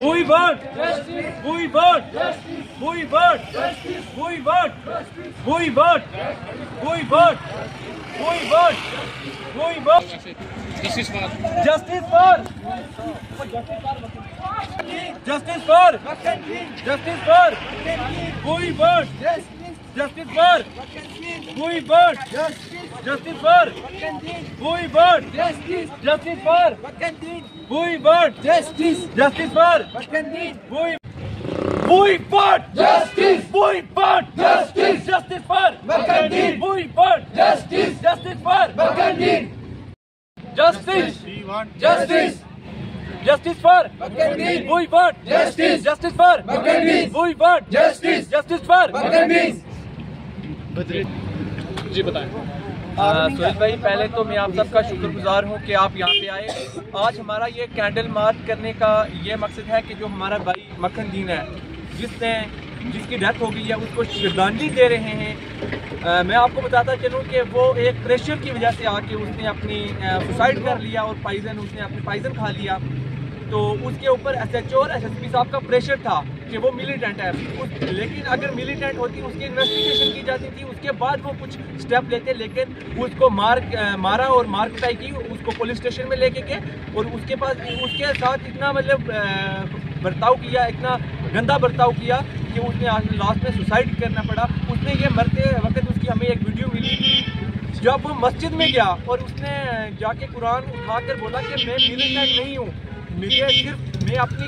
We want justice. We want justice. We want justice. We want. We want. We want. We want. We want justice for. Justice for. Justice for. Justice for. We want justice. Justice for. We want justice. Justice for. We want justice. Justice for. We want justice. Justice for. We want justice. We want justice. Justice for. We want justice. Justice for. Justice. Justice. Justice for. We want justice. Justice for. We want justice. Justice for. जी बताएं। सुहेल भाई, पहले तो मैं आप सबका शुक्रगुजार हूँ कि आप यहाँ पे आए। आज हमारा ये कैंडल मार्च करने का ये मकसद है कि जो हमारा भाई मक्खन दीन है, जिसकी डेथ हो गई है, उसको श्रद्धांजलि दे रहे हैं। मैं आपको बताता चलूँ कि वो एक प्रेशर की वजह से आके उसने अपनी सुसाइड कर लिया और उसने अपनी पॉइजन खा लिया। तो उसके ऊपर SHO और SSP साहब का प्रेशर था कि वो मिलिटेंट है, लेकिन अगर मिलिटेंट होती उसकी इन्वेस्टिगेशन की जाती थी, उसके बाद वो कुछ स्टेप लेते, लेकिन उसको मारा और मार कुटाई की, उसको पुलिस स्टेशन में लेके गए और उसके साथ इतना मतलब बर्ताव किया, इतना गंदा बर्ताव किया कि उसने लास्ट में सुसाइड करना पड़ा। उसने ये मरते वक्त उसकी हमें एक वीडियो मिली जब वो मस्जिद में गया और उसने जाके कुरान उठाकर बोला कि मैं मिलिटेंट नहीं हूँ, मैं अपनी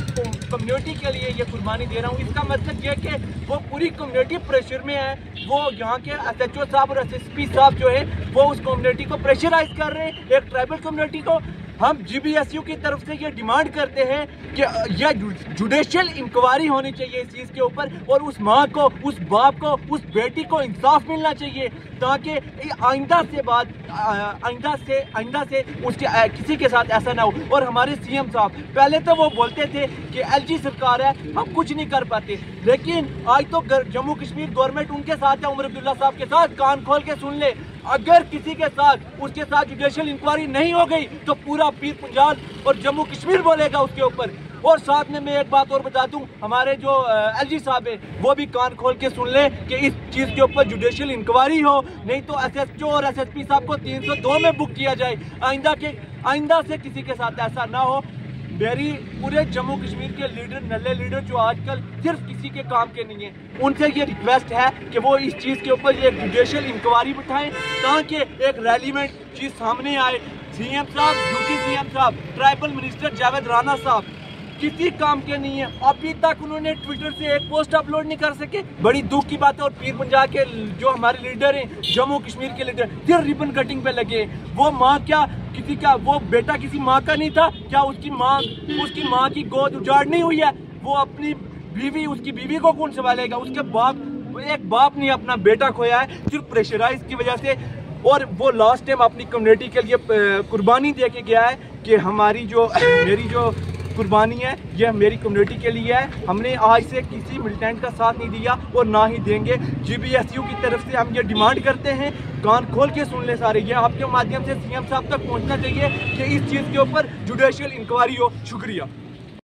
कम्युनिटी के लिए ये कुर्बानी दे रहा हूँ। इसका मतलब ये कि वो पूरी कम्युनिटी प्रेशर में है। वो यहाँ के SHO साहब और SSP साहब जो है वो उस कम्युनिटी को प्रेशराइज कर रहे हैं, एक ट्राइबल कम्युनिटी को। हम GBSU की तरफ से ये डिमांड करते हैं कि यह जुडिशियल इंक्वायरी होनी चाहिए इस चीज़ के ऊपर, और उस माँ को, उस बाप को, उस बेटी को इंसाफ मिलना चाहिए, ताकि आइंदा से उसके किसी के साथ ऐसा ना हो। और हमारे CM साहब पहले तो वो बोलते थे कि LG सरकार है, हम कुछ नहीं कर पाते, लेकिन आज तो जम्मू कश्मीर गवर्नमेंट उनके साथ है, उमर अब्दुल्ला साहब के साथ। कान खोल के सुन ले, अगर किसी के साथ उसके साथ जुडिशियल इंक्वायरी नहीं हो गई तो पूरा पीर पंजाब और जम्मू कश्मीर बोलेगा उसके ऊपर। और साथ में मैं एक बात और बता दूं, हमारे जो LG साहब है वो भी कान खोल के सुन ले कि इस चीज़ के ऊपर जुडिशियल इंक्वायरी हो, नहीं तो SHO और SSP साहब को 302 में बुक किया जाए। आइंदा से किसी के साथ ऐसा ना हो। मेरी पूरे जम्मू कश्मीर के लीडर, नल्ले लीडर जो आजकल सिर्फ किसी के काम के नहीं है, उनसे ये रिक्वेस्ट है कि वो इस चीज़ के ऊपर एक जुडिशियल इंक्वायरी बिठाएं ताकि एक रेलिवेंट चीज़ सामने आए। CM साहब, ड्यूटी CM साहब, ट्राइबल मिनिस्टर जावेद राणा साहब किसी काम के नहीं है। अभी तक उन्होंने ट्विटर से एक पोस्ट अपलोड नहीं कर सके। बड़ी दुख की बात है। और पीर पंजाब के जो हमारे लीडर हैं, जम्मू कश्मीर के लीडर, फिर रिबन कटिंग पे लगे। वो माँ क्या किसी का, वो बेटा किसी माँ का नहीं था क्या? उसकी माँ की गोद उजाड़ नहीं हुई है? वो अपनी बीवी, उसकी बीवी को कौन संभालेगा? उसके एक बाप ने अपना बेटा खोया है सिर्फ प्रेशराइज की वजह से। और वो लास्ट टाइम अपनी कम्युनिटी के लिए कुर्बानी दे के गया है कि मेरी जो कुर्बानी है यह मेरी कम्युनिटी के लिए है। हमने आज से किसी मिलिटेंट का साथ नहीं दिया और ना ही देंगे। GBSU की तरफ से हम ये डिमांड करते हैं, कान खोल के सुन ले सारे, ये आपके माध्यम से CM साहब तक पहुंचना चाहिए कि इस चीज़ के ऊपर जुडिशियल इंक्वायरी हो। शुक्रिया।